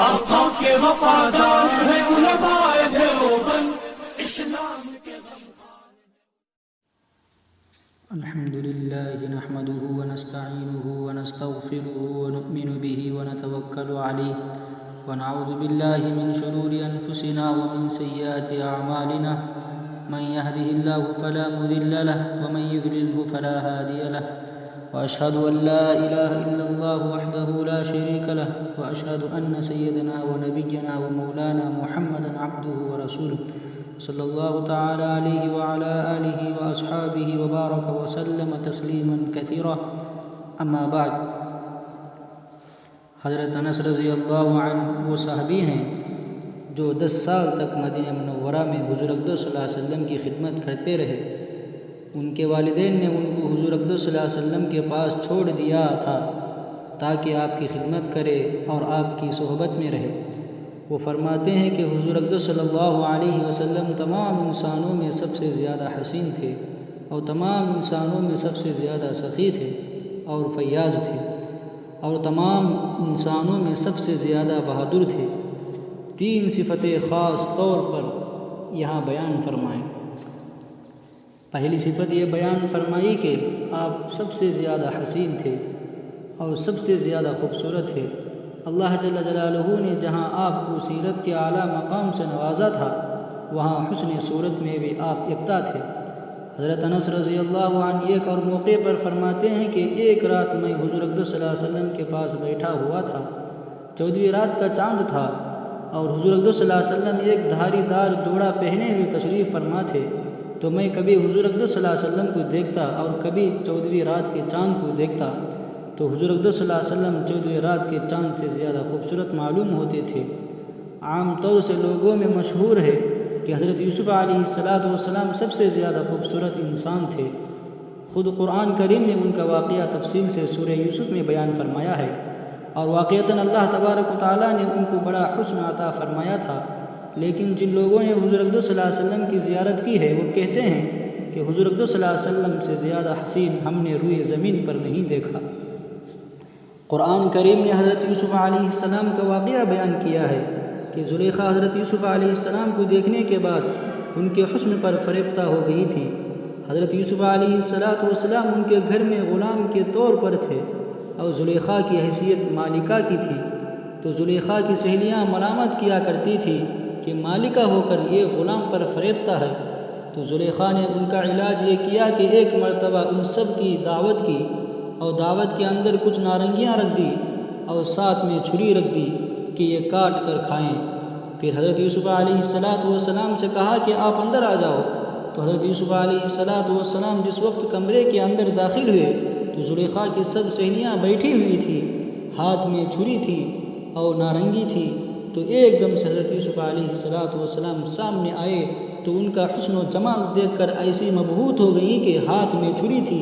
آقا کے وفادار ہیں علماء دیوبند اسلام کے الحمد لله نحمده ونستعينه ونستغفره ونؤمن به ونتوكل عليه ونعوذ بالله من شرور أنفسنا ومن سيئات أعمالنا من يهده الله فلا مضل له ومن يضلله فلا هادي له وأشهد أن لا إله إلا الله وحده لا شريك له وأشهد أن سيدنا ونبينا ومولانا محمدا عبده ورسوله صلى الله تعالى عليه وعلى آله وأصحابه وبارك وسلم تسليما كثيرا أما بعد. حضرت انس رضی اللہ عنہ وہ صحابی ہیں جو 10 سال تک مدینہ منورہ میں حضور اقدس صلی اللہ علیہ وسلم کی خدمت کرتے رہے. ان کے والدین نے ان کو حضور اقدس صلی اللہ علیہ وسلم کے پاس چھوڑ دیا تھا تاکہ آپ کی خدمت کرے اور آپ کی صحبت میں رہے. وہ فرماتے ہیں کہ حضور اقدس صلی اللہ علیہ وسلم تمام انسانوں میں سب سے زیادہ حسین تھے اور تمام انسانوں میں سب سے زیادہ سخی تھے اور فیاض تھے اور تمام انسانوں میں سب سے زیادہ بہادر تھے. 3 صفتیں خاص طور پر یہاں بیان فرمائیں. پہلی صفت یہ بیان فرمائی کہ آپ سب سے زیادہ حسین تھے اور سب سے زیادہ خوبصورت تھے. اللہ جل جلالہ نے جہاں آپ کو سیرت کے اعلیٰ مقام سے نوازا تھا وہاں حسن صورت میں بھی آپ یکتا تھے. حضرت انس رضی اللہ عنہ ایک اور موقع پر فرماتے ہیں کہ ایک رات میں حضور اقدس صلی اللہ علیہ وسلم کے پاس بیٹھا ہوا تھا. 14ویں رات کا چاند تھا اور حضور اقدس صلی اللہ علیہ وسلم ایک دھاری دار جوڑا پہنے ہوئے تشریف فرما تھے. تو میں کبھی حضور اقدس صلی اللہ علیہ وسلم کو دیکھتا اور کبھی 14ویں رات کے چاند کو دیکھتا تو حضور اقدس صلی اللہ علیہ وسلم 14ویں رات کے چاند سے زیادہ خوبصورت معلوم ہوتے تھے. عام طور سے لوگوں میں مشہور ہے کہ حضرت یوسف علیہ السلام سب سے زیادہ خوبصورت انسان تھے. خود قرآن کریم نے ان کا واقعہ تفصیل سے سورہ یوسف میں بیان فرمایا ہے اور واقعتاً اللہ تبارک و تعالیٰ نے ان کو بڑا حسن عطا فرمایا تھا. لیکن جن لوگوں نے حضور اقدس صلی اللہ علیہ وسلم کی زیارت کی ہے وہ کہتے ہیں کہ حضور اقدس صلی اللہ علیہ وسلم سے زیادہ حسین ہم نے روئے زمین پر نہیں دیکھا. قرآن کریم نے حضرت یوسف علیہ السلام کا واقعہ بیان کیا ہے کہ زلیخا حضرت یوسف علیہ السلام کو دیکھنے کے بعد ان کے حسن پر فریفتہ ہو گئی تھی. حضرت یوسف علیہ السلام ان کے گھر میں غلام کے طور پر تھے اور زلیخا کی حیثیت مالکہ کی تھی. تو زلیخا کی سہیلیاں ملامت کیا کرتی تھی کہ مالکہ ہو کر یہ غلام پر فریفتہ ہے. تو زلیخا نے ان کا علاج یہ کیا کہ ایک مرتبہ ان سب کی دعوت کی اور دعوت کے اندر کچھ نارنگیاں رکھ دی اور ساتھ میں چھری رکھ دی کہ یہ کاٹ کر کھائیں. پھر حضرت یوسف علیہ السلام سے کہا کہ آپ اندر آ جاؤ. تو حضرت یوسف علیہ السلام جس وقت کمرے کے اندر داخل ہوئے تو زلیخا کی سب سہیلیاں بیٹھی ہوئی تھی، ہاتھ میں چھری تھی اور نارنگی تھی. تو ایک دم سے حضرت یوسف علیہ السلام سامنے آئے تو ان کا حسن و جمال دیکھ کر ایسی مبہوت ہو گئی کہ ہاتھ میں چھری تھی،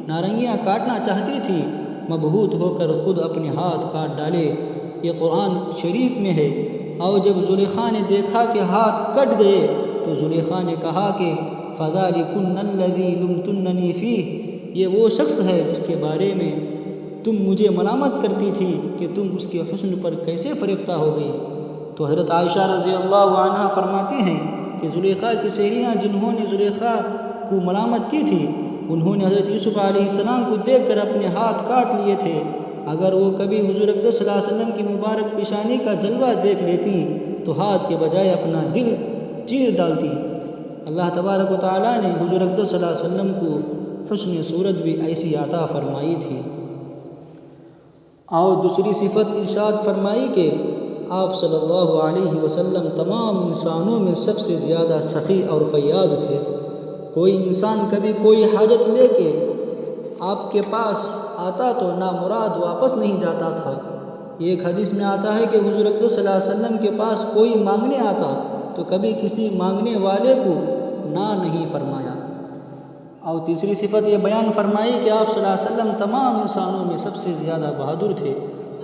نارنگیاں کاٹنا چاہتی تھی، مبہوت ہو کر خود اپنے ہاتھ کاٹ ڈالے. یہ قرآن شریف میں ہے. اور جب زلیخا نے دیکھا کہ ہاتھ کٹ گئے تو زلیخا نے کہا کہ فَذَلِكُنَّ الَّذِي لُمْتُنَّنِي فِيهِ، یہ وہ شخص ہے جس کے بارے میں تم مجھے ملامت کرتی تھی کہ تم اس کے حسن پر کیسے فریفتہ ہو گئی. تو حضرت عائشہ رضی اللہ عنہا فرماتی ہیں کہ زلیخا کی سہیلیاں جنہوں نے زلیخا کو ملامت کی تھی انہوں نے حضرت یوسف علیہ السلام کو دیکھ کر اپنے ہاتھ کاٹ لیے تھے. اگر وہ کبھی حضور اقدس صلی اللہ علیہ وسلم کی مبارک پیشانی کا جلوہ دیکھ لیتی تو ہاتھ کے بجائے اپنا دل چیر ڈالتی. اللہ تبارک و تعالیٰ نے حضور اقدس صلی اللہ علیہ وسلم کو حسن صورت بھی ایسی عطا فرمائی تھی. اور دوسری صفت ارشاد فرمائی کہ آپ صلی اللہ علیہ وسلم تمام انسانوں میں سب سے زیادہ سخی اور فیاض تھے. کوئی انسان کبھی کوئی حاجت لے کے آپ کے پاس آتا تو نامراد واپس نہیں جاتا تھا. ایک حدیث میں آتا ہے کہ حضور اقدس صلی اللہ علیہ وسلم کے پاس کوئی مانگنے آتا تو کبھی کسی مانگنے والے کو نہ نہیں فرمایا. اور تیسری صفت یہ بیان فرمائی کہ آپ صلی اللہ علیہ وسلم تمام انسانوں میں سب سے زیادہ بہادر تھے.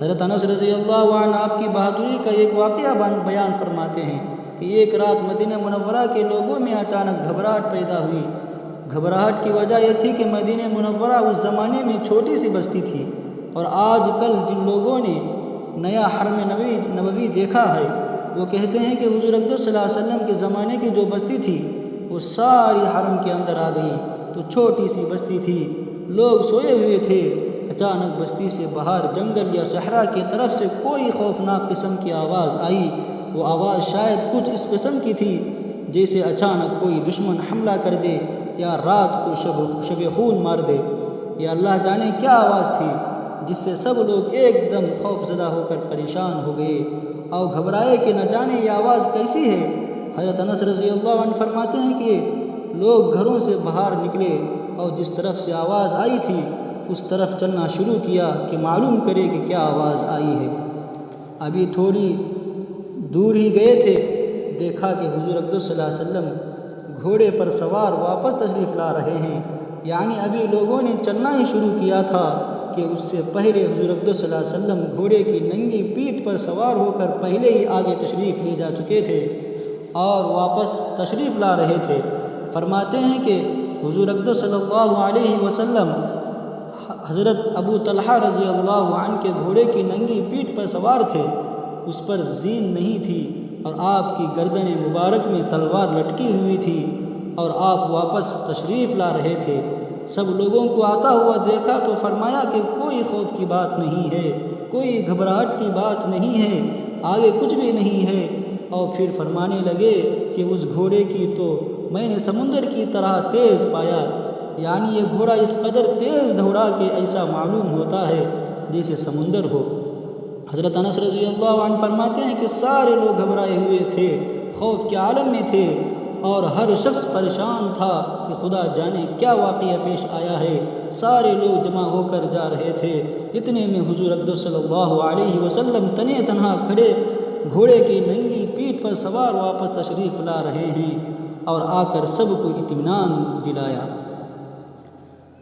حضرت انس رضی اللہ عنہ آپ کی بہادری کا ایک واقعہ بیان فرماتے ہیں کہ ایک رات مدینہ منورہ کے لوگوں میں اچانک گھبراہٹ پیدا ہوئی. گھبراہٹ کی وجہ یہ تھی کہ مدینہ منورہ اس زمانے میں چھوٹی سی بستی تھی اور آج کل جن لوگوں نے نیا حرم نبوی دیکھا ہے۔ وہ کہتے ہیں کہ حضور اقدس صلی اللہ علیہ وسلم کے زمانے کی جو بستی تھی وہ ساری حرم کے اندر آ گئی، تو چھوٹی سی بستی تھی، لوگ سوئے ہوئے تھے، اچانک بستی سے باہر جنگل یا صحرا کی طرف سے کوئی خوفناک قسم کی آواز آئی۔ وہ آواز شاید کچھ اس قسم کی تھی جیسے اچانک کوئی دشمن حملہ کر دے یا رات کو شب خون مار دے، یا اللہ جانے کیا آواز تھی جس سے سب لوگ ایک دم خوف زدہ ہو کر پریشان ہو گئے اور گھبرائے کہ نہ جانے یہ آواز کیسی ہے۔ حضرت انس رضی اللہ عنہ فرماتے ہیں کہ لوگ گھروں سے باہر نکلے اور جس طرف سے آواز آئی تھی اس طرف چلنا شروع کیا کہ معلوم کرے کہ کیا آواز آئی ہے۔ ابھی تھوڑی دور ہی گئے تھے، دیکھا کہ حضور اقدس صلی اللہ علیہ وسلم گھوڑے پر سوار واپس تشریف لا رہے ہیں، یعنی ابھی لوگوں نے چلنا ہی شروع کیا تھا کہ اس سے پہلے حضور اقدس صلی اللہ علیہ وسلم گھوڑے کی ننگی پیٹھ پر سوار ہو کر پہلے ہی آگے تشریف لے جا چکے تھے اور واپس تشریف لا رہے تھے۔ فرماتے ہیں کہ حضور اقدس صلی اللہ علیہ وسلم حضرت ابو طلحہ رضی اللہ عنہ کے گھوڑے کی ننگی پیٹھ پر سوار تھے، اس پر زین نہیں تھی اور آپ کی گردن مبارک میں تلوار لٹکی ہوئی تھی اور آپ واپس تشریف لا رہے تھے۔ سب لوگوں کو آتا ہوا دیکھا تو فرمایا کہ کوئی خوف کی بات نہیں ہے، کوئی گھبراہٹ کی بات نہیں ہے، آگے کچھ بھی نہیں ہے۔ اور پھر فرمانے لگے کہ اس گھوڑے کی تو میں نے سمندر کی طرح تیز پایا، یعنی یہ گھوڑا اس قدر تیز دوڑا کہ ایسا معلوم ہوتا ہے جیسے سمندر ہو۔ حضرت انس رضی اللہ عنہ فرماتے ہیں کہ سارے لوگ گھبرائے ہوئے تھے، خوف کے عالم میں تھے اور ہر شخص پریشان تھا کہ خدا جانے کیا واقعہ پیش آیا ہے۔ سارے لوگ جمع ہو کر جا رہے تھے، اتنے میں حضور اقدس صلی اللہ علیہ وسلم تنے تنہا کھڑے گھوڑے کی ننگی پیٹھ پر سوار واپس تشریف لا رہے ہیں اور آ کر سب کو اطمینان دلایا۔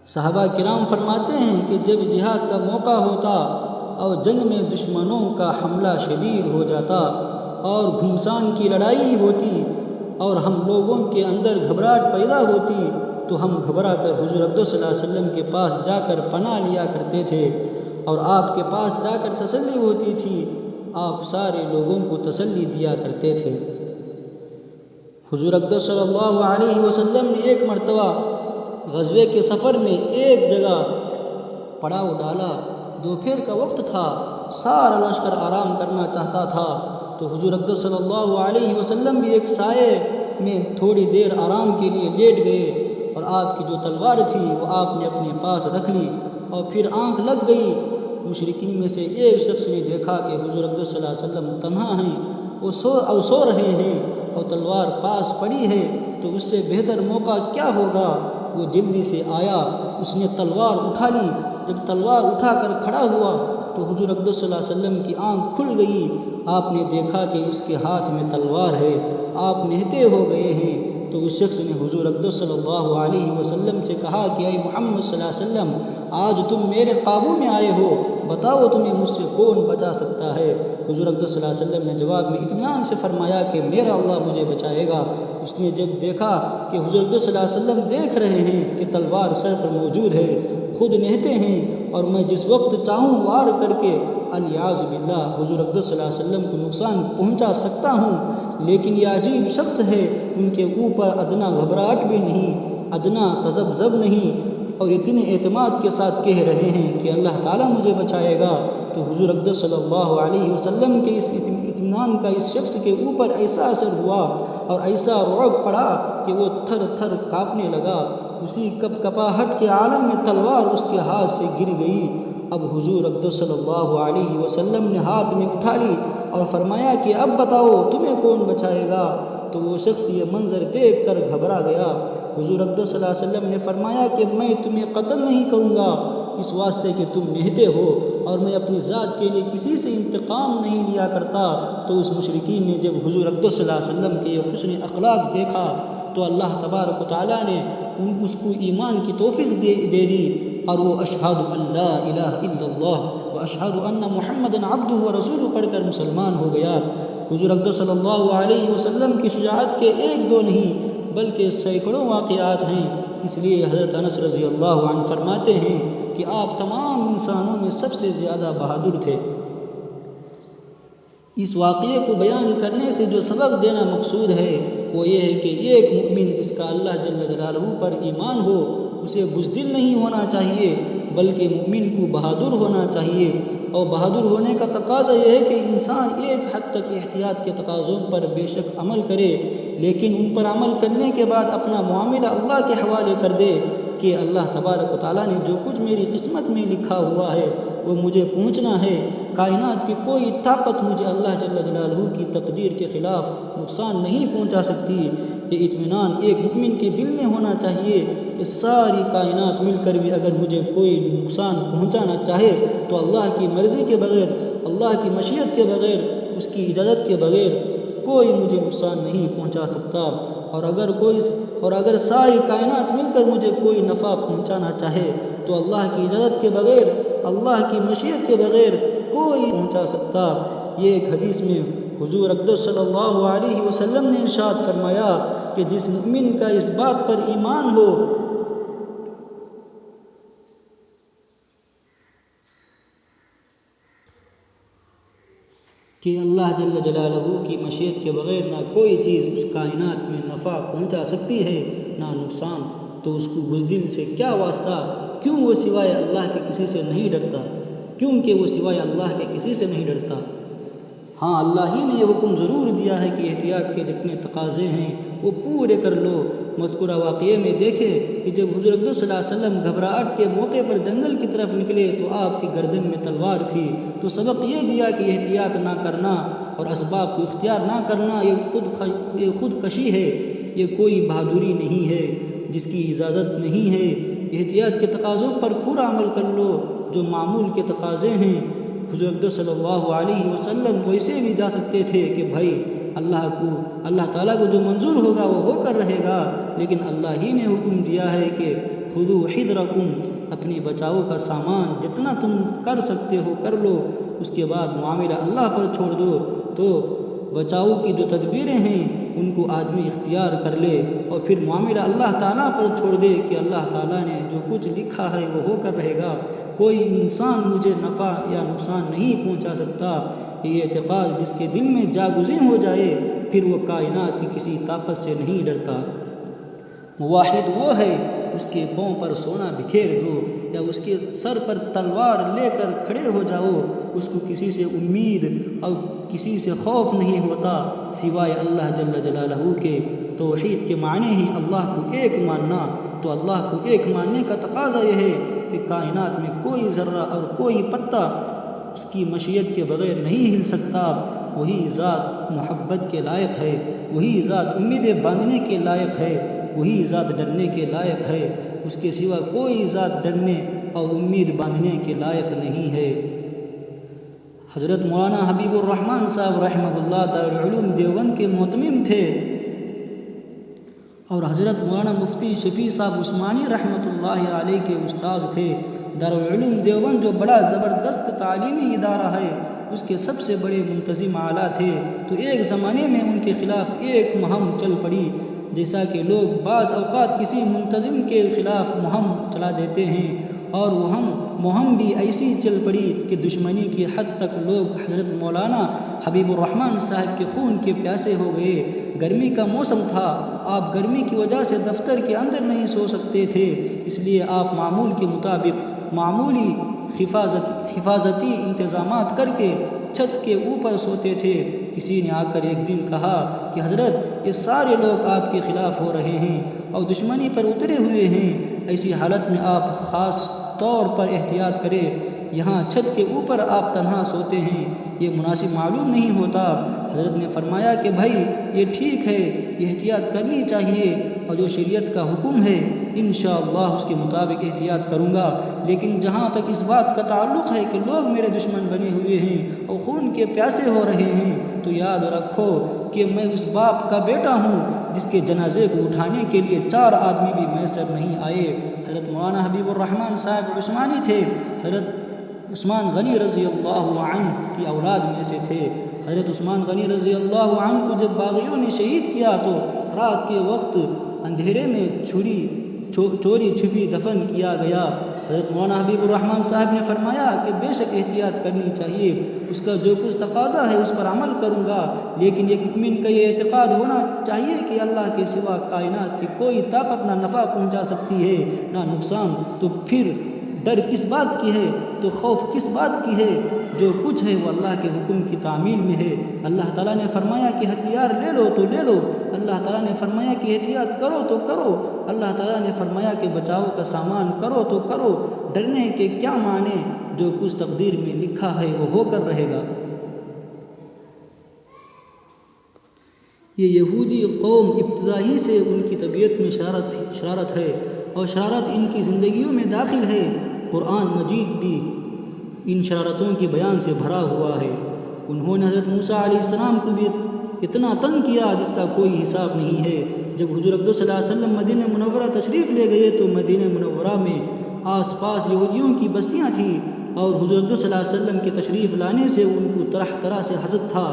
صحابہ کرام فرماتے ہیں کہ جب جہاد کا موقع ہوتا اور جنگ میں دشمنوں کا حملہ شدید ہو جاتا اور گھمسان کی لڑائی ہوتی اور ہم لوگوں کے اندر گھبراہٹ پیدا ہوتی تو ہم گھبرا کر حضور اقدس صلی اللہ علیہ وسلم کے پاس جا کر پناہ لیا کرتے تھے اور آپ کے پاس جا کر تسلی ہوتی تھی، آپ سارے لوگوں کو تسلی دیا کرتے تھے۔ حضور اقدس صلی اللہ علیہ وسلم نے ایک مرتبہ غزوے کے سفر میں ایک جگہ پڑاؤ ڈالا، دوپہر کا وقت تھا، سارا لشکر آرام کرنا چاہتا تھا، تو حضور اقدس صلی اللہ علیہ وسلم بھی ایک سائے میں تھوڑی دیر آرام کے لیے لیٹ گئے اور آپ کی جو تلوار تھی وہ آپ نے اپنے پاس رکھ لی اور پھر آنکھ لگ گئی۔ مشرکین میں سے ایک شخص نے دیکھا کہ حضور اقدس صلی اللہ علیہ وسلم تنہا ہیں، وہ سو رہے ہیں اور تلوار پاس پڑی ہے، تو اس سے بہتر موقع کیا ہوگا؟ وہ جلدی سے آیا، اس نے تلوار اٹھا لی۔ جب تلوار اٹھا کر کھڑا ہوا تو حضور اقدس صلی اللہ علیہ وسلم کی آنکھ کھل گئی، آپ نے دیکھا کہ اس کے ہاتھ میں تلوار ہے، آپ نہتے ہو گئے ہیں۔ تو اس شخص نے حضور اقدس صلی اللہ علیہ وسلم سے کہا کہ اے محمد صلی اللہ علیہ وسلم، آج تم میرے قابو میں آئے ہو، بتاؤ تمہیں مجھ سے کون بچا سکتا ہے؟ حضور اقدس صلی اللہ علیہ وسلم نے جواب میں اطمینان سے فرمایا کہ میرا اللہ مجھے بچائے گا۔ اس نے جب دیکھا کہ حضور اقدس صلی اللہ علیہ وسلم دیکھ رہے ہیں کہ تلوار سر پر موجود ہے، خود نہتے ہیں اور میں جس وقت چاہوں وار کر کے الیاذ باللہ حضور اقدس صلی اللہ علیہ وسلم کو نقصان پہنچا سکتا ہوں، لیکن یہ عجیب شخص ہے، ان کے اوپر ادنا گھبراہٹ بھی نہیں، ادنا تذبذب نہیں، اور اتنے اعتماد کے ساتھ کہہ رہے ہیں کہ اللہ تعالیٰ مجھے بچائے گا۔ تو حضور اقدس صلی اللہ علیہ وسلم کے اس اطمینان کا اس شخص کے اوپر ایسا اثر ہوا اور ایسا رعب پڑا کہ وہ تھر تھر کانپنے لگا۔ اسی کپ کپاہٹ کے عالم میں تلوار اس کے ہاتھ سے گر گئی۔ اب حضور اقدس صلی اللہ علیہ وسلم نے ہاتھ میں اٹھا لی اور فرمایا کہ اب بتاؤ تمہیں کون بچائے گا؟ تو وہ شخص یہ منظر دیکھ کر گھبرا گیا۔ حضور اقدس صلی اللہ علیہ وسلم نے فرمایا کہ میں تمہیں قتل نہیں کروں گا اس واسطے کہ تم نہتے ہو، اور میں اپنی ذات کے لیے کسی سے انتقام نہیں لیا کرتا۔ تو اس مشرکین نے جب حضور اقدس صلی اللہ علیہ وسلم کے یہ حسن اخلاق دیکھا تو اللہ تبارک و تعالیٰ نے اس کو ایمان کی توفیق دے دی، اور وہ اشہد ان لا الہ الا اللہ و اشہد ان محمدًا عبدہ و رسولہ پڑھ کر مسلمان ہو گیا۔ حضور اقدس صلی اللہ علیہ وسلم کی شجاعت کے ایک دو نہیں بلکہ سینکڑوں واقعات ہیں، اس لیے حضرت انس رضی اللہ عنہ فرماتے ہیں کہ آپ تمام انسانوں میں سب سے زیادہ بہادر تھے۔ اس واقعے کو بیان کرنے سے جو سبق دینا مقصود ہے وہ یہ ہے کہ ایک مومن جس کا اللہ جل جلالہ پر ایمان ہو اسے بزدل نہیں ہونا چاہیے، بلکہ مومن کو بہادر ہونا چاہیے۔ اور بہادر ہونے کا تقاضا یہ ہے کہ انسان ایک حد تک احتیاط کے تقاضوں پر بے شک عمل کرے، لیکن ان پر عمل کرنے کے بعد اپنا معاملہ اللہ کے حوالے کر دے کہ اللہ تبارک و تعالیٰ نے جو کچھ میری قسمت میں لکھا ہوا ہے وہ مجھے پہنچنا ہے۔ کائنات کی کوئی طاقت مجھے اللہ جل جلالہ کی تقدیر کے خلاف نقصان نہیں پہنچا سکتی۔ یہ اطمینان ایک مومن کے دل میں ہونا چاہیے کہ ساری کائنات مل کر بھی اگر مجھے کوئی نقصان پہنچانا چاہے تو اللہ کی مرضی کے بغیر، اللہ کی مشیت کے بغیر، اس کی اجازت کے بغیر کوئی مجھے نقصان نہیں پہنچا سکتا۔ اور اگر ساری کائنات مل کر مجھے کوئی نفع پہنچانا چاہے تو اللہ کی اجازت کے بغیر، اللہ کی مشیت کے بغیر کوئی پہنچا سکتا۔ یہ ایک حدیث میں حضور اقدس صلی اللہ علیہ وسلم نے ارشاد فرمایا کہ جس مومن کا اس بات پر ایمان ہو کہ اللہ جل جلالہ کی مشیت کے بغیر نہ کوئی چیز اس کائنات میں نفع پہنچا سکتی ہے نہ نقصان، تو اس کو بزدل سے کیا واسطہ؟ کیوں وہ سوائے اللہ کے کسی سے نہیں ڈرتا؟ کیونکہ وہ سوائے اللہ کے کسی سے نہیں ڈرتا۔ ہاں، اللہ ہی نے یہ حکم ضرور دیا ہے کہ احتیاط کے جتنے تقاضے ہیں وہ پورے کر لو۔ مذکورہ واقعے میں دیکھے کہ جب حضور اقدس صلی اللہ علیہ وسلم گھبراہٹ کے موقع پر جنگل کی طرف نکلے تو آپ کی گردن میں تلوار تھی، تو سبق یہ دیا کہ احتیاط نہ کرنا اور اسباب کو اختیار نہ کرنا یہ خود کشی ہے، یہ کوئی بہادری نہیں ہے جس کی اجازت نہیں ہے۔ احتیاط کے تقاضوں پر پورا عمل کر لو جو معمول کے تقاضے ہیں۔ حضور اقدس صلی اللہ علیہ وسلم ویسے بھی جا سکتے تھے کہ بھائی اللہ تعالیٰ کو جو منظور ہوگا وہ ہو کر رہے گا، لیکن اللہ ہی نے حکم دیا ہے کہ خذوا حذرکم، اپنی بچاؤ کا سامان جتنا تم کر سکتے ہو کر لو، اس کے بعد معاملہ اللہ پر چھوڑ دو۔ تو بچاؤ کی جو تدبیریں ہیں ان کو آدمی اختیار کر لے اور پھر معاملہ اللہ تعالیٰ پر چھوڑ دے کہ اللہ تعالیٰ نے جو کچھ لکھا ہے وہ ہو کر رہے گا، کوئی انسان مجھے نفع یا نقصان نہیں پہنچا سکتا۔ یہ اعتقاد جس کے دل میں جاگزین ہو جائے پھر وہ کائنات کی کسی طاقت سے نہیں ڈرتا۔ موحد وہ ہے اس کے پاؤں پر سونا بکھیر دو یا اس کے سر پر تلوار لے کر کھڑے ہو جاؤ، اس کو کسی سے امید اور کسی سے خوف نہیں ہوتا سوائے اللہ جل جلالہ کے۔ توحید کے معنی ہی اللہ کو ایک ماننا، تو اللہ کو ایک ماننے کا تقاضا یہ ہے کہ کائنات میں کوئی ذرہ اور کوئی پتا اس کی مشیت کے بغیر نہیں ہل سکتا۔ وہی ذات محبت کے لائق ہے، وہی ذات امیدیں باندھنے کے لائق ہے، وہی ذات ڈرنے کے لائق ہے، اس کے سوا کوئی ذات ڈرنے اور امید باندھنے کے لائق نہیں ہے۔ حضرت مولانا حبیب الرحمن صاحب رحمہ اللہ دارالعلوم دیوبند کے محتمم تھے، اور حضرت مولانا مفتی شفیع صاحب عثمانی رحمۃ اللہ علیہ کے استاذ تھے۔ دارالعلوم دیوبند جو بڑا زبردست تعلیمی ادارہ ہے اس کے سب سے بڑے منتظم اعلیٰ تھے، تو ایک زمانے میں ان کے خلاف ایک مہم چل پڑی، جیسا کہ لوگ بعض اوقات کسی منتظم کے خلاف مہم چلا دیتے ہیں، اور وہ مہم بھی ایسی چل پڑی کہ دشمنی کی حد تک لوگ حضرت مولانا حبیب الرحمن صاحب کے خون کے پیاسے ہو گئے۔ گرمی کا موسم تھا، آپ گرمی کی وجہ سے دفتر کے اندر نہیں سو سکتے تھے، اس لیے آپ معمول کے مطابق معمولی حفاظتی انتظامات کر کے چھت کے اوپر سوتے تھے۔ کسی نے آ کر ایک دن کہا کہ حضرت یہ سارے لوگ آپ کے خلاف ہو رہے ہیں اور دشمنی پر اترے ہوئے ہیں، ایسی حالت میں آپ خاص طور پر احتیاط کریں، یہاں چھت کے اوپر آپ تنہا سوتے ہیں، یہ مناسب معلوم نہیں ہوتا۔ حضرت نے فرمایا کہ بھائی یہ ٹھیک ہے، احتیاط کرنی چاہیے، اور جو شریعت کا حکم ہے انشاءاللہ اس کے مطابق احتیاط کروں گا، لیکن جہاں تک اس بات کا تعلق ہے کہ لوگ میرے دشمن بنے ہوئے ہیں اور خون کے پیاسے ہو رہے ہیں، تو یاد رکھو کہ میں اس باپ کا بیٹا ہوں جس کے جنازے کو اٹھانے کے لیے 4 آدمی بھی میسر نہیں آئے۔ حضرت مولانا حبیب الرحمن صاحب عثمانی تھے، حضرت عثمان غنی رضی اللہ عنہ کی اولاد میں سے تھے۔ حضرت عثمان غنی رضی اللہ عنہ کو جب باغیوں نے شہید کیا تو رات کے وقت اندھیرے میں چوری چھپی دفن کیا گیا۔ حضرت مولانا حبیب الرحمن صاحب نے فرمایا کہ بے شک احتیاط کرنی چاہیے، اس کا جو کچھ تقاضا ہے اس پر عمل کروں گا، لیکن ایک مومن کا یہ اعتقاد ہونا چاہیے کہ اللہ کے سوا کائنات کی کوئی طاقت نہ نفع پہنچا سکتی ہے نہ نقصان، تو پھر ڈر کس بات کی ہے، تو خوف کس بات کی ہے؟ جو کچھ ہے وہ اللہ کے حکم کی تعمیل میں ہے۔ اللہ تعالیٰ نے فرمایا کہ ہتھیار لے لو تو لے لو، اللہ تعالیٰ نے فرمایا کہ احتیاط کرو تو کرو، اللہ تعالیٰ نے فرمایا کہ بچاؤ کا سامان کرو تو کرو۔ ڈرنے کے کیا معنی؟ جو کچھ تقدیر میں لکھا ہے وہ ہو کر رہے گا۔ یہ یہودی قوم ابتدا ہی سے ان کی طبیعت میں شرارت ہے، اور شرارت ان کی زندگیوں میں داخل ہے۔ قرآن مجید بھی ان شرارتوں کے بیان سے بھرا ہوا ہے۔ انہوں نے حضرت موسیٰ علیہ السلام کو بھی اتنا تنگ کیا جس کا کوئی حساب نہیں ہے۔ جب حضور اقدس صلی اللہ علیہ وسلم مدینہ منورہ تشریف لے گئے تو مدینہ منورہ میں آس پاس یہودیوں کی بستیاں تھیں، اور حضور اقدس صلی اللہ علیہ وسلم کے تشریف لانے سے ان کو طرح طرح سے حسد تھا۔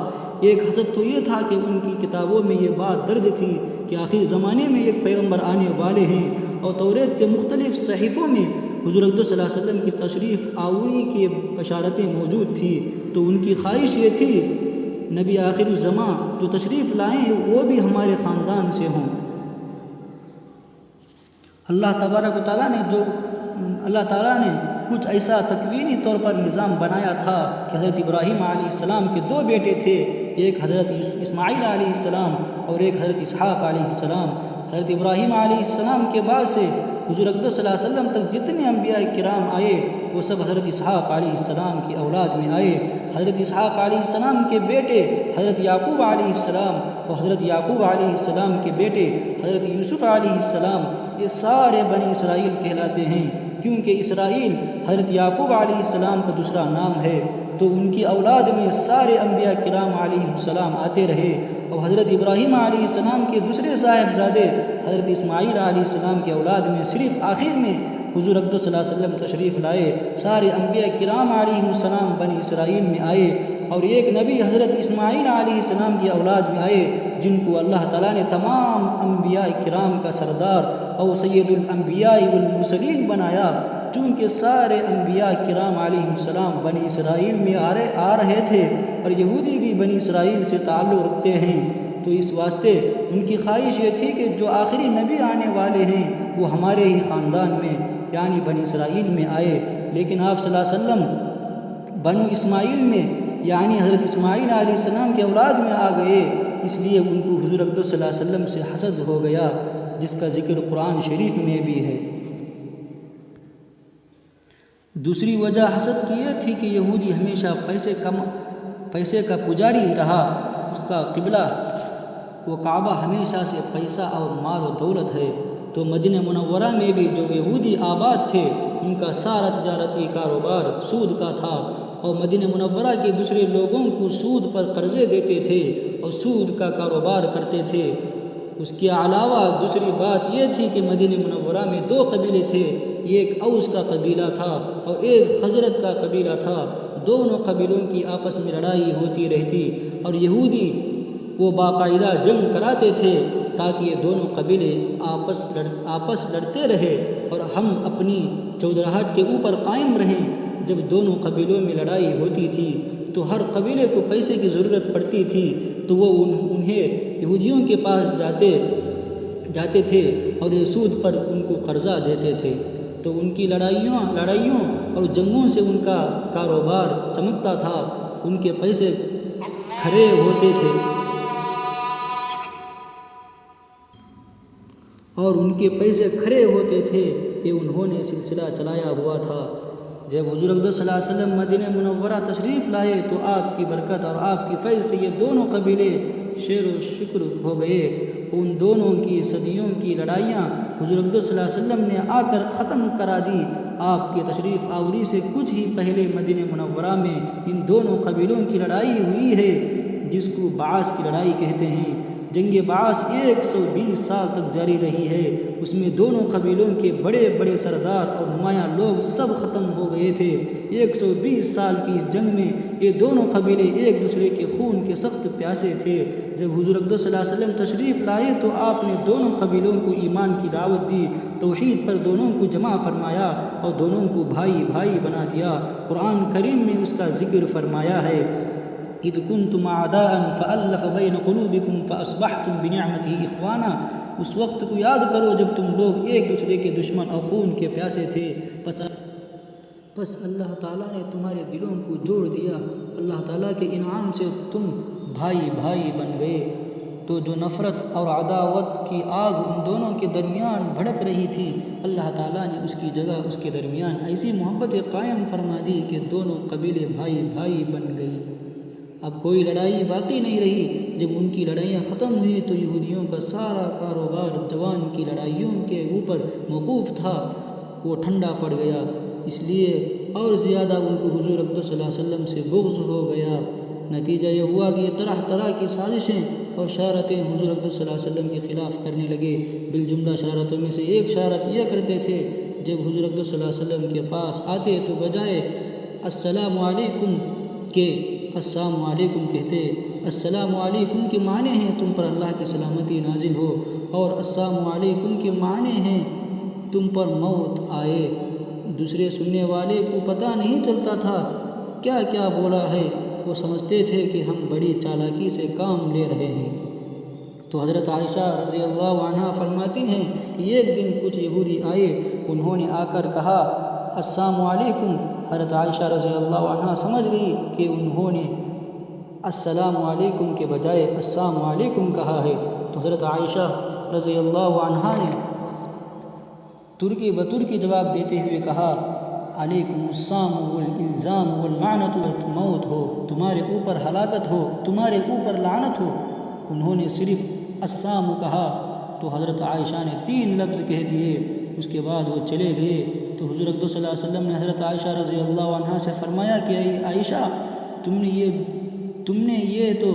ایک حسد تو یہ تھا کہ ان کی کتابوں میں یہ بات درج تھی کہ آخر زمانے میں ایک پیغمبر آنے والے ہیں، اور توریت کے مختلف صحیفوں میں حضور اقدس صلی اللہ علیہ وسلم کی تشریف آوری کی بشارتیں موجود تھی۔ تو ان کی خواہش یہ تھی نبی آخر الزماں جو تشریف لائیں وہ بھی ہمارے خاندان سے ہوں۔ اللہ تبارک و تعالیٰ نے کچھ ایسا تکوینی طور پر نظام بنایا تھا کہ حضرت ابراہیم علیہ السلام کے دو بیٹے تھے، ایک حضرت اسماعیل علیہ السلام اور ایک حضرت اسحاق علیہ السلام۔ حضرت ابراہیم علیہ السلام کے بعد سے حضور اقدس صلی اللہ علیہ وسلم تک جتنے انبیاء کرام آئے وہ سب حضرت اسحاق علیہ السلام کی اولاد میں آئے۔ حضرت اسحاق علیہ السلام کے بیٹے حضرت یعقوب علیہ السلام اور حضرت یعقوب علیہ السلام کے بیٹے حضرت یوسف علیہ السلام، یہ سارے بنی اسرائیل کہلاتے ہیں، کیونکہ اسرائیل حضرت یعقوب علیہ السلام کا دوسرا نام ہے۔ تو ان کی اولاد میں سارے انبیاء کرام علیہ السلام آتے رہے، اور حضرت ابراہیم علیہ السلام کے دوسرے صاحبزادے حضرت اسماعیل علیہ السلام کے اولاد میں صرف آخر میں حضور اقدس صلی اللہ علیہ وسلم تشریف لائے۔ سارے انبیاء کرام علیہ السلام بنی اسرائیل میں آئے، اور ایک نبی حضرت اسماعیل علیہ السلام کی اولاد میں آئے جن کو اللہ تعالیٰ نے تمام انبیاء کرام کا سردار اور سید الانبیاء والمرسلین بنایا۔ چونکہ سارے انبیاء کرام علیہ السلام بنی اسرائیل میں آ رہے تھے، اور یہودی بھی بنی اسرائیل سے تعلق رکھتے ہیں، تو اس واسطے ان کی خواہش یہ تھی کہ جو آخری نبی آنے والے ہیں وہ ہمارے ہی خاندان میں یعنی بنی اسرائیل میں آئے۔ لیکن آپ صلی اللہ علیہ وسلم بنو اسماعیل میں یعنی حضرت اسماعیل علیہ السلام کے اولاد میں آ گئے، اس لیے ان کو حضور اقدس صلی اللہ علیہ وسلم سے حسد ہو گیا، جس کا ذکر قرآن شریف میں بھی ہے۔ دوسری وجہ حسد کی یہ تھی کہ یہودی ہمیشہ پیسے کا پجاری رہا، اس کا قبلہ وہ کعبہ ہمیشہ سے پیسہ اور مال و دولت ہے۔ تو مدینہ منورہ میں بھی جو یہودی آباد تھے ان کا سارا تجارتی کاروبار سود کا تھا، اور مدینہ منورہ کے دوسرے لوگوں کو سود پر قرضے دیتے تھے اور سود کا کاروبار کرتے تھے۔ اس کے علاوہ دوسری بات یہ تھی کہ مدینہ منورہ میں دو قبیلے تھے، ایک اوس کا قبیلہ تھا اور ایک خزرج کا قبیلہ تھا۔ دونوں قبیلوں کی آپس میں لڑائی ہوتی رہتی، اور یہودی وہ باقاعدہ جنگ کراتے تھے تاکہ یہ دونوں قبیلے آپس لڑتے رہے اور ہم اپنی چودراہٹ کے اوپر قائم رہیں۔ جب دونوں قبیلوں میں لڑائی ہوتی تھی تو ہر قبیلے کو پیسے کی ضرورت پڑتی تھی، تو وہ انہیں یہودیوں کے پاس جاتے تھے اور یہ سود پر ان کو قرضہ دیتے تھے۔ تو ان کی لڑائیوں اور جنگوں سے ان کا کاروبار چمکتا تھا، ان کے پیسے کھڑے ہوتے تھے یہ انہوں نے سلسلہ چلایا ہوا تھا۔ جب حضور اقدس صلی اللہ علیہ وسلم مدینہ منورہ تشریف لائے تو آپ کی برکت اور آپ کی فیض سے یہ دونوں قبیلے شیر و شکر ہو گئے۔ ان دونوں کی صدیوں کی لڑائیاں حضور اقدس صلی اللہ علیہ وسلم نے آ کر ختم کرا دی۔ آپ کے تشریف آوری سے کچھ ہی پہلے مدینہ منورہ میں ان دونوں قبیلوں کی لڑائی ہوئی ہے، جس کو بعث کی لڑائی کہتے ہیں۔ جنگ بعث 120 سال تک جاری رہی ہے۔ اس میں دونوں قبیلوں کے بڑے بڑے سردار اور نمایاں لوگ سب ختم ہو گئے تھے۔ 120 سال کی اس جنگ میں یہ دونوں قبیلے ایک دوسرے کے خون کے سخت پیاسے تھے۔ جب حضور اقدس صلی اللہ علیہ وسلم تشریف لائے تو آپ نے دونوں قبیلوں کو ایمان کی دعوت دی، توحید پر دونوں کو جمع فرمایا اور دونوں کو بھائی بھائی بنا دیا۔ قرآن کریم میں اس کا ذکر فرمایا ہے، اذ کنتم اعداء فالف بین قلوبکم فاصبحتم بنعمته اخوانا۔ اس وقت کو یاد کرو جب تم لوگ ایک دوسرے کے دشمن اور خون کے پیاسے تھے، پس اللہ تعالیٰ نے تمہارے دلوں کو جوڑ دیا، اللہ تعالیٰ کے انعام سے تم بھائی بھائی بن گئے۔ تو جو نفرت اور عداوت کی آگ ان دونوں کے درمیان بھڑک رہی تھی، اللہ تعالیٰ نے اس کی جگہ اس کے درمیان ایسی محبت قائم فرما دی کہ دونوں قبیلے بھائی بھائی بن گئی۔ اب کوئی لڑائی باقی نہیں رہی۔ جب ان کی لڑائیاں ختم ہوئی تو یہودیوں کا سارا کاروبار جوان کی لڑائیوں کے اوپر موقوف تھا، وہ ٹھنڈا پڑ گیا، اس لیے اور زیادہ ان کو حضور اقدس صلی اللہ علیہ وسلم سے بغض ہو گیا۔ نتیجہ یہ ہوا کہ یہ طرح طرح کی سازشیں اور شرارتیں حضور اقدس صلی اللہ علیہ وسلم کے خلاف کرنے لگے۔ بالجملہ شرارتوں میں سے ایک شرارت یہ کرتے تھے، جب حضور اقدس صلی اللہ علیہ وسلم کے پاس آتے تو بجائے السلام علیکم کے السلام علیکم کہتے۔ السلام علیکم کے معنی ہیں تم پر اللہ کی سلامتی نازل ہو، اور السلام علیکم کے معنی ہیں تم پر موت آئے۔ دوسرے سننے والے کو پتہ نہیں چلتا تھا کیا کیا بولا ہے، وہ سمجھتے تھے کہ ہم بڑی چالاکی سے کام لے رہے ہیں۔ تو حضرت عائشہ رضی اللہ عنہا فرماتی ہیں کہ ایک دن کچھ یہودی آئے، انہوں نے آ کر کہا السلام علیکم۔ حضرت عائشہ رضی اللہ عنہا سمجھ گئی کہ انہوں نے السلام علیکم کے بجائے السلام علیکم کہا ہے، تو حضرت عائشہ رضی اللہ عنہا نے ترکی بترکی جواب دیتے ہوئے کہا علیکم السلام والالزام واللعنت، موت ہو، تمہارے اوپر ہلاکت ہو، تمہارے اوپر لعنت ہو۔ انہوں نے صرف السلام کہا تو حضرت عائشہ نے 3 لفظ کہہ دیے، اس کے بعد وہ چلے گئے۔ تو حضور اقدس صلی اللہ علیہ وسلم نے حضرت عائشہ رضی اللہ عنہا سے فرمایا کہ اے عائشہ، تم نے یہ تو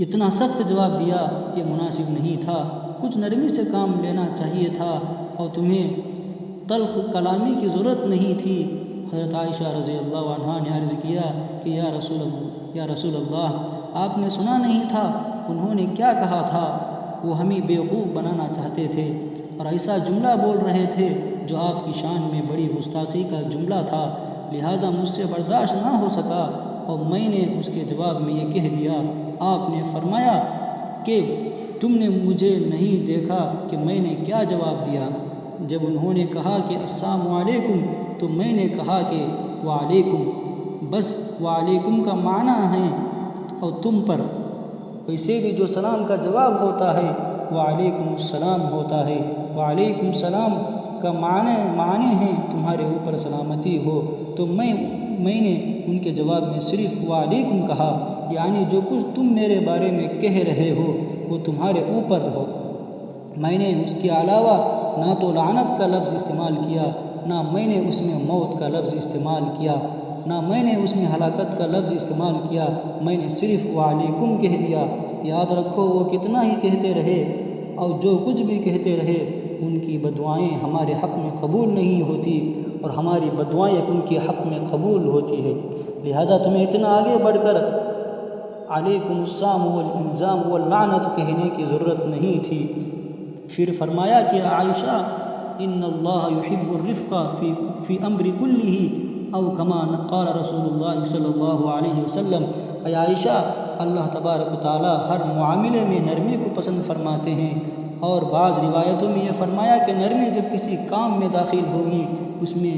اتنا سخت جواب دیا، یہ مناسب نہیں تھا، کچھ نرمی سے کام لینا چاہیے تھا، اور تمہیں تلخ کلامی کی ضرورت نہیں تھی۔ حضرت عائشہ رضی اللہ عنہا نے عرض کیا کہ یا رسول اللہ، آپ نے سنا نہیں تھا انہوں نے کیا کہا تھا؟ وہ ہمیں بیوقوف بنانا چاہتے تھے اور ایسا جملہ بول رہے تھے جو آپ کی شان میں بڑی گستاخی کا جملہ تھا، لہٰذا مجھ سے برداشت نہ ہو سکا اور میں نے اس کے جواب میں یہ کہہ دیا۔ آپ نے فرمایا کہ تم نے مجھے نہیں دیکھا کہ میں نے کیا جواب دیا؟ جب انہوں نے کہا کہ السلام علیکم تو میں نے کہا کہ وعلیکم، بس وعلیکم کا معنی ہے اور تم پر، ویسے بھی جو سلام کا جواب ہوتا ہے وعلیکم السلام ہوتا ہے۔ وعلیکم السلام کا معنی ہے تمہارے اوپر سلامتی ہو، تو میں نے ان کے جواب میں صرف وعلیکم کہا، یعنی جو کچھ تم میرے بارے میں کہہ رہے ہو وہ تمہارے اوپر ہو۔ میں نے اس کے علاوہ نہ تو لعنت کا لفظ استعمال کیا، نہ میں نے اس میں موت کا لفظ استعمال کیا، نہ میں نے اس میں ہلاکت کا لفظ استعمال کیا، میں نے صرف وعلیکم کہہ دیا۔ یاد رکھو وہ کتنا ہی کہتے رہے اور جو کچھ بھی کہتے رہے، ان کی بددعائیں ہمارے حق میں قبول نہیں ہوتی اور ہماری بددعائیں ان کے حق میں قبول ہوتی ہے، لہٰذا تمہیں اتنا آگے بڑھ کر علیکم السلام والالزام واللعنت کہنے کی ضرورت نہیں تھی۔ پھر فرمایا کہ عائشہ ان اللہ یحب الرفق فی امر کلہ او کما قال رسول اللہ صلی اللہ علیہ وسلم۔ اے عائشہ، اللہ تبارک و تعالی ہر معاملے میں نرمی کو پسند فرماتے ہیں، اور بعض روایتوں میں یہ فرمایا کہ نرمی جب کسی کام میں داخل ہوگی اس میں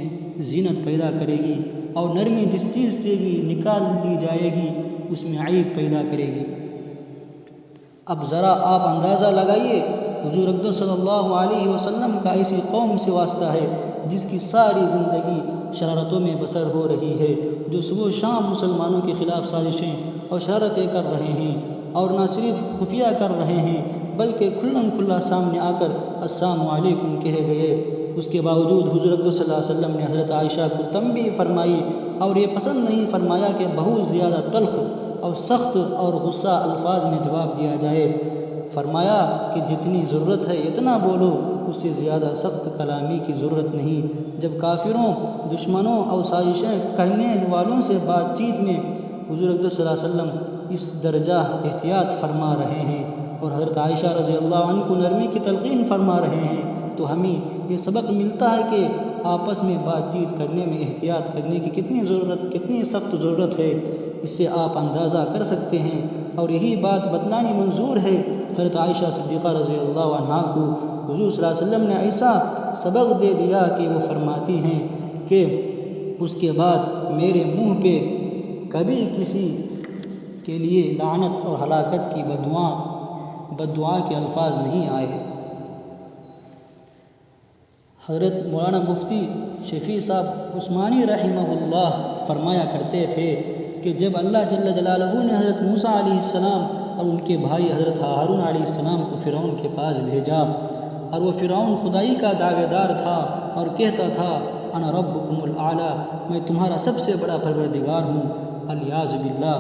زینت پیدا کرے گی، اور نرمی جس چیز سے بھی نکال لی جائے گی اس میں عیب پیدا کرے گی۔ اب ذرا آپ اندازہ لگائیے، حضور اقدس صلی اللہ علیہ وسلم کا ایسی قوم سے واسطہ ہے جس کی ساری زندگی شرارتوں میں بسر ہو رہی ہے، جو صبح و شام مسلمانوں کے خلاف سازشیں اور شرارتیں کر رہے ہیں، اور نہ صرف خفیہ کر رہے ہیں بلکہ کھلم کھلا سامنے آ کر السلام علیکم کہے گئے۔ اس کے باوجود حضور اقدس صلی اللہ علیہ وسلم نے حضرت عائشہ کو تنبیہ فرمائی اور یہ پسند نہیں فرمایا کہ بہت زیادہ تلخ اور سخت اور غصہ الفاظ میں جواب دیا جائے۔ فرمایا کہ جتنی ضرورت ہے اتنا بولو، اس سے زیادہ سخت کلامی کی ضرورت نہیں۔ جب کافروں، دشمنوں اور سازشیں کرنے والوں سے بات چیت میں حضور اقدس صلی اللہ علیہ وسلم اس درجہ احتیاط فرما رہے ہیں اور حضرت عائشہ رضی اللہ عنہ کو نرمی کی تلقین فرما رہے ہیں، تو ہمیں یہ سبق ملتا ہے کہ آپس میں بات چیت کرنے میں احتیاط کرنے کی کتنی سخت ضرورت ہے۔ اس سے آپ اندازہ کر سکتے ہیں، اور یہی بات بتلانی منظور ہے۔ حضرت عائشہ صدیقہ رضی اللہ عنہا کو حضور صلی اللہ علیہ وسلم نے ایسا سبق دے دیا کہ وہ فرماتی ہیں کہ اس کے بعد میرے منہ پہ کبھی کسی کے لیے لعنت اور ہلاکت کی بددعا کے الفاظ نہیں آئے۔ حضرت مولانا مفتی شفیع صاحب عثمانی رحمہ اللہ فرمایا کرتے تھے کہ جب اللہ جل جلالہ نے حضرت موسیٰ علیہ السلام اور ان کے بھائی حضرت ہارون علیہ السلام کو فرعون کے پاس بھیجا، اور وہ فرعون خدائی کا دعوے دار تھا اور کہتا تھا انا ربکم الاعلیٰ، میں تمہارا سب سے بڑا پروردگار ہوں، الیاذ باللہ،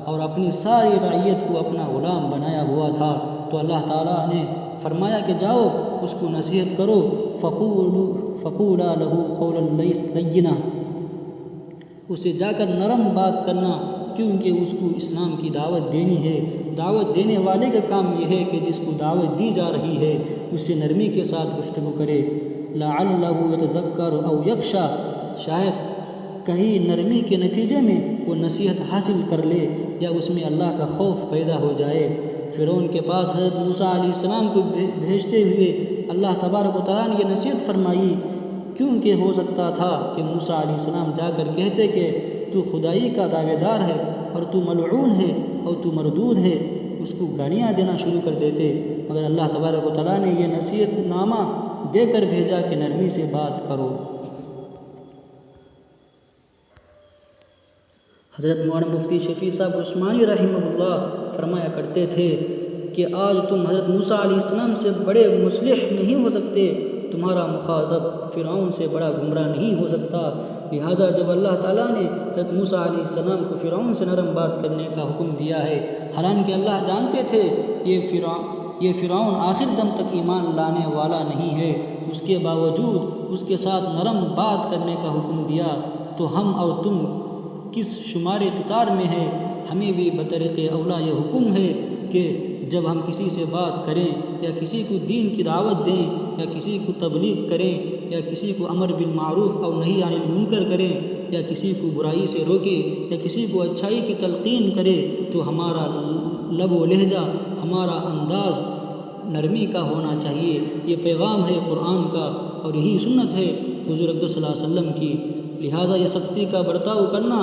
اور اپنی ساری رعیت کو اپنا غلام بنایا ہوا تھا، تو اللہ تعالیٰ نے فرمایا کہ جاؤ اس کو نصیحت کرو، فقولا لہو قولا لینا، اسے جا کر نرم بات کرنا، کیونکہ اس کو اسلام کی دعوت دینی ہے۔ دعوت دینے والے کا کام یہ ہے کہ جس کو دعوت دی جا رہی ہے اس سے نرمی کے ساتھ گفتگو کرے، لعلہ یتذکر او یخشی، شاید کہیں نرمی کے نتیجے میں وہ نصیحت حاصل کر لے یا اس میں اللہ کا خوف پیدا ہو جائے۔ فرعون کے پاس حضرت موسیٰ علیہ السلام کو بھیجتے ہوئے اللہ تبارک و تعالیٰ نے یہ نصیحت فرمائی، کیونکہ ہو سکتا تھا کہ موسیٰ علیہ السلام جا کر کہتے کہ تو خدائی کا دعوے دار ہے اور تو ملعون ہے اور تو مردود ہے، اس کو گالیاں دینا شروع کر دیتے، مگر اللہ تبارک و تعالیٰ نے یہ نصیحت نامہ دے کر بھیجا کہ نرمی سے بات کرو۔ حضرت مولانا مفتی شفیع صاحب عثمانی رحمہ اللہ فرمایا کرتے تھے کہ آج تم حضرت موسیٰ علیہ السلام سے بڑے مصلح نہیں ہو سکتے، تمہارا مخاطب فرعون سے بڑا گمراہ نہیں ہو سکتا، لہٰذا جب اللہ تعالیٰ نے حضرت موسیٰ علیہ السلام کو فرعون سے نرم بات کرنے کا حکم دیا ہے، حالانکہ اللہ جانتے تھے یہ فرعون آخر دم تک ایمان لانے والا نہیں ہے، اس کے باوجود اس کے ساتھ نرم بات کرنے کا حکم دیا، تو ہم اور تم کس شمار قطار میں ہے؟ ہمیں بھی بطریق اولا یہ حکم ہے کہ جب ہم کسی سے بات کریں یا کسی کو دین کی دعوت دیں یا کسی کو تبلیغ کریں یا کسی کو امر بالمعروف اور نہی عن المنکر کریں یا کسی کو برائی سے روکے یا کسی کو اچھائی کی تلقین کرے، تو ہمارا لب و لہجہ، ہمارا انداز نرمی کا ہونا چاہیے۔ یہ پیغام ہے قرآن کا اور یہی سنت ہے حضور اقدس صلی اللہ علیہ وسلم کی، لہٰذا یہ سختی کا برتاؤ کرنا،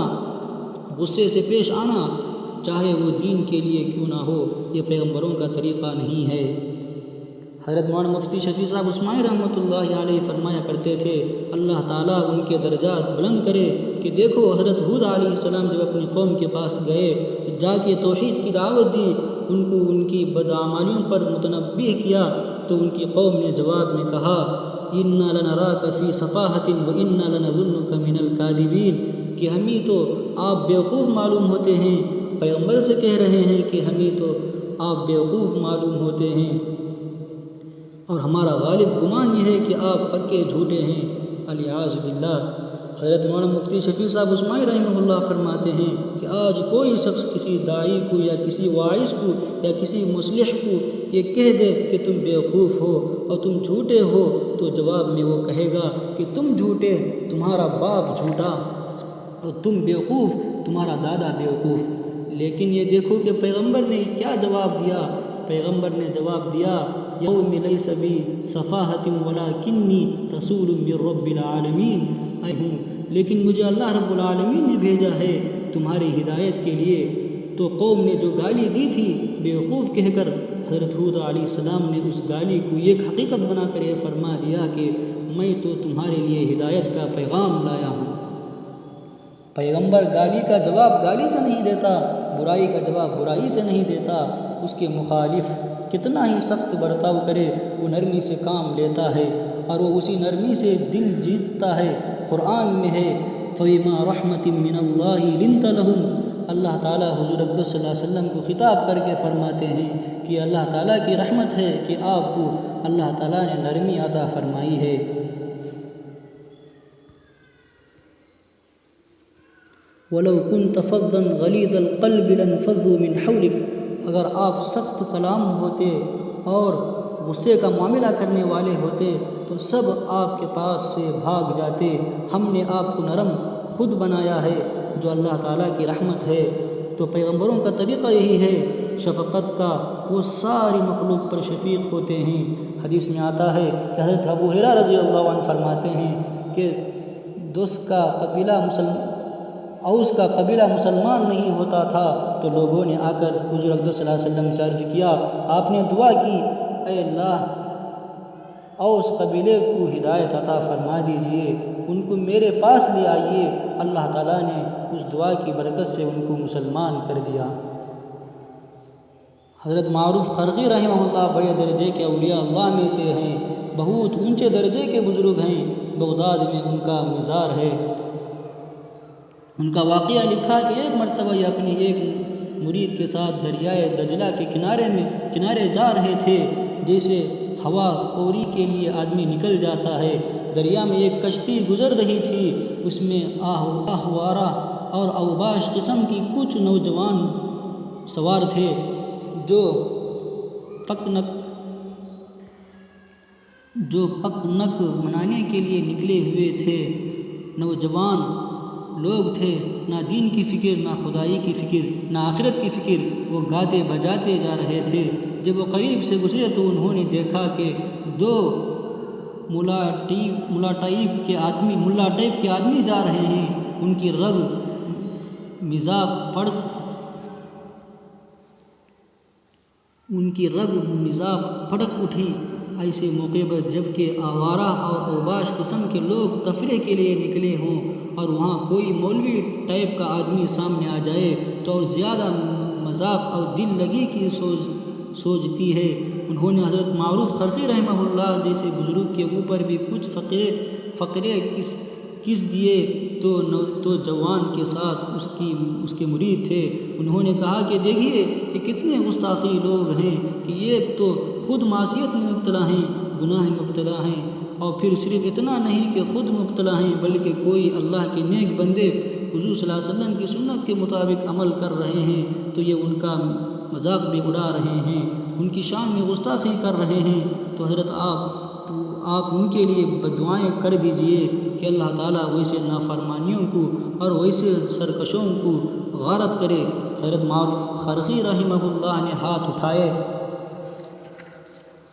غصے سے پیش آنا، چاہے وہ دین کے لیے کیوں نہ ہو، یہ پیغمبروں کا طریقہ نہیں ہے۔ حضرت مولانا مفتی شفیع صاحب عثمانی رحمۃ اللہ علیہ فرمایا کرتے تھے اللہ تعالیٰ ان کے درجات بلند کرے کہ دیکھو حضرت ہود علیہ السلام جب اپنی قوم کے پاس گئے، جا کے توحید کی دعوت دی، ان کو ان کی بدعمالیوں پر متنبہ کیا، تو ان کی قوم نے جواب میں کہا اِنَّا لَنَرَاكَ فِي صَفَاحَةٍ وَإِنَّا لَنَظُنُّكَ مِنَ الْكَاذِبِينَ، کہ ہمیں تو آپ بیوقوف معلوم ہوتے ہیں، پیغمبر سے کہہ رہے ہیں کہ ہمیں تو آپ بیوقوف معلوم ہوتے ہیں اور ہمارا غالب گمان یہ ہے کہ آپ پکے جھوٹے ہیں، الیاذ باللہ۔ حضرت مولانا مفتی شفیع صاحب عثمانی رحمہ اللہ فرماتے ہیں کہ آج کوئی شخص کسی داعی کو یا کسی واعظ کو یا کسی مصلح کو یہ کہہ دے کہ تم بیوقوف ہو اور تم جھوٹے ہو، تو جواب میں وہ کہے گا کہ تم جھوٹے، تمہارا باپ جھوٹا، اور تم بیوقوف، تمہارا دادا بیوقوف۔ لیکن یہ دیکھو کہ پیغمبر نے کیا جواب دیا، پیغمبر نے جواب دیا یوم لیس بی صفاحۃ ولکنی رسول من رب العالمین، ہوں لیکن مجھے اللہ رب العالمین نے بھیجا ہے تمہاری ہدایت کے لیے۔ تو قوم نے جو گالی دی تھی بیوقوف کہہ کر، حضرت ہود علیہ السلام نے اس گالی کو ایک حقیقت بنا کر یہ فرما دیا کہ میں تو تمہارے لیے ہدایت کا پیغام لایا ہوں۔ پیغمبر گالی کا جواب گالی سے نہیں دیتا، برائی کا جواب برائی سے نہیں دیتا، اس کے مخالف کتنا ہی سخت برتاؤ کرے وہ نرمی سے کام لیتا ہے اور وہ اسی نرمی سے دل جیتتا ہے۔ قرآن میں ہے فَبِمَا رَحْمَةٍ مِّنَ اللَّهِ لِنْتَ لَهُمْ، اللہ تعالیٰ حضور اقدس صلی اللہ علیہ وسلم کو خطاب کر کے فرماتے ہیں کہ اللہ تعالیٰ کی رحمت ہے کہ آپ کو اللہ تعالیٰ نے نرمی عطا فرمائی ہے۔ وَلَوْ كُنْتَ فَظًّا غَلِيظَ الْقَلْبِ لَانفَضُّوا مِنْ حَوْلِكَ، اگر آپ سخت کلام ہوتے اور غصے کا معاملہ کرنے والے ہوتے تو سب آپ کے پاس سے بھاگ جاتے۔ ہم نے آپ کو نرم خود بنایا ہے، جو اللہ تعالیٰ کی رحمت ہے۔ تو پیغمبروں کا طریقہ یہی ہے شفقت کا، وہ ساری مخلوق پر شفیق ہوتے ہیں۔ حدیث میں آتا ہے کہ حضرت ابو ہریرہ رضی اللہ عنہ فرماتے ہیں کہ اوس کا قبیلہ مسلمان نہیں ہوتا تھا تو لوگوں نے آ کر حضور اقدس صلی اللہ علیہ وسلم سے عرض کیا، آپ نے دعا کی، اے اللہ اوس قبیلے کو ہدایت عطا فرما دیجئے، ان کو میرے پاس لے آئیے۔ اللہ تعالیٰ نے اس دعا کی برکت سے ان کو مسلمان کر دیا۔ حضرت معروف خرقی رحمہ اللہ بڑے درجے کے اولیاء اللہ میں سے ہیں، بہت اونچے درجے کے بزرگ ہیں۔ بغداد میں ان کا مزار ہے۔ ان کا واقعہ لکھا کہ ایک مرتبہ یہ اپنی ایک مرید کے ساتھ دریائے دجلہ کے کنارے جا رہے تھے، جیسے ہوا خوری کے لیے آدمی نکل جاتا ہے۔ دریا میں ایک کشتی گزر رہی تھی، اس میں آہوارہ اور اوباش قسم کی کچھ نوجوان سوار تھے جو پکنک منانے کے لیے نکلے ہوئے تھے۔ نوجوان لوگ تھے، نہ دین کی فکر، نہ خدائی کی فکر، نہ آخرت کی فکر، وہ گاتے بجاتے جا رہے تھے۔ جب وہ قریب سے گزرے تو انہوں نے دیکھا کہ دو ملا ٹائپ کے آدمی جا رہے ہیں۔ ان کی رگ مذاق پھڑک اٹھی۔ ایسے موقع پر جب کہ آوارہ اور اوباش قسم کے لوگ تفریح کے لیے نکلے ہوں اور وہاں کوئی مولوی ٹائپ کا آدمی سامنے آ جائے تو اور زیادہ مذاق اور دل لگی کی سوچتی ہے۔ انہوں نے حضرت معروف خرقی رحمہ اللہ جیسے بزرگ کے اوپر بھی کچھ فقرے کس دیے تو جوان کے ساتھ اس کے مرید تھے۔ انہوں نے کہا کہ دیکھیے یہ کتنے گستاخی لوگ ہیں کہ ایک تو خود معصیت میں مبتلا ہیں، گناہ میں مبتلا ہیں، اور پھر صرف اتنا نہیں کہ خود مبتلا ہیں بلکہ کوئی اللہ کے نیک بندے حضور صلی اللہ علیہ وسلم کی سنت کے مطابق عمل کر رہے ہیں تو یہ ان کا مذاق بھی اڑا رہے ہیں، ان کی شان میں گستاخی کر رہے ہیں۔ تو حضرت آپ ان کے لیے بددعائیں کر دیجئے کہ اللہ تعالیٰ ویسے نافرمانیوں کو اور ویسے سرکشوں کو غارت کرے۔ حضرت معروف خرقی رحمہ اللہ نے ہاتھ اٹھائے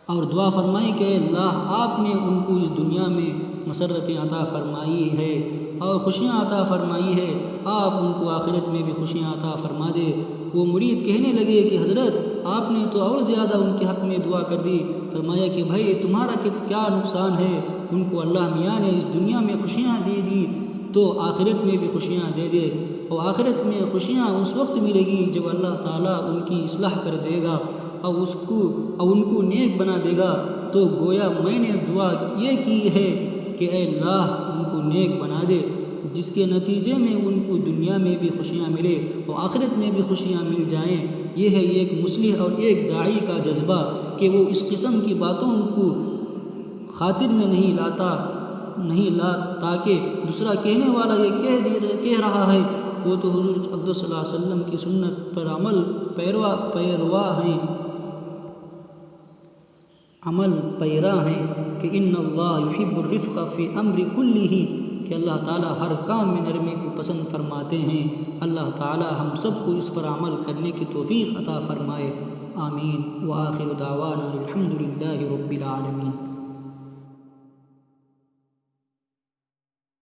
اور دعا فرمائی کہ اللہ آپ نے ان کو اس دنیا میں مسرتیں عطا فرمائی ہے اور خوشیاں عطا فرمائی ہے، آپ ان کو آخرت میں بھی خوشیاں عطا فرما دے۔ وہ مرید کہنے لگے کہ حضرت آپ نے تو اور زیادہ ان کے حق میں دعا کر دی۔ فرمایا کہ بھائی تمہارا کیا نقصان ہے، ان کو اللہ میاں نے اس دنیا میں خوشیاں دے دی تو آخرت میں بھی خوشیاں دے دے، اور آخرت میں خوشیاں اس وقت ملے گی جب اللہ تعالیٰ ان کی اصلاح کر دے گا اور ان کو نیک بنا دے گا۔ تو گویا میں نے دعا یہ کی ہے کہ اے اللہ ان کو نیک بنا دے، جس کے نتیجے میں ان کو دنیا میں بھی خوشیاں ملے اور آخرت میں بھی خوشیاں مل جائیں۔ یہ ہے ایک مصلح اور ایک داعی کا جذبہ کہ وہ اس قسم کی باتوں کو خاطر میں نہیں لاتا تاکہ دوسرا کہنے والا یہ کہہ رہا ہے وہ تو حضور اقدس صلی اللہ علیہ وسلم کی سنت پر عمل پیرا ہیں کہ ان اللہ یحب الرفق فی امر کلہ، کہ اللہ تعالیٰ ہر کام میں نرمی کو پسند فرماتے ہیں۔ اللہ تعالیٰ ہم سب کو اس پر عمل کرنے کی توفیق عطا فرمائے، آمین۔ وآخر دعوانا الحمد للہ رب العالمین۔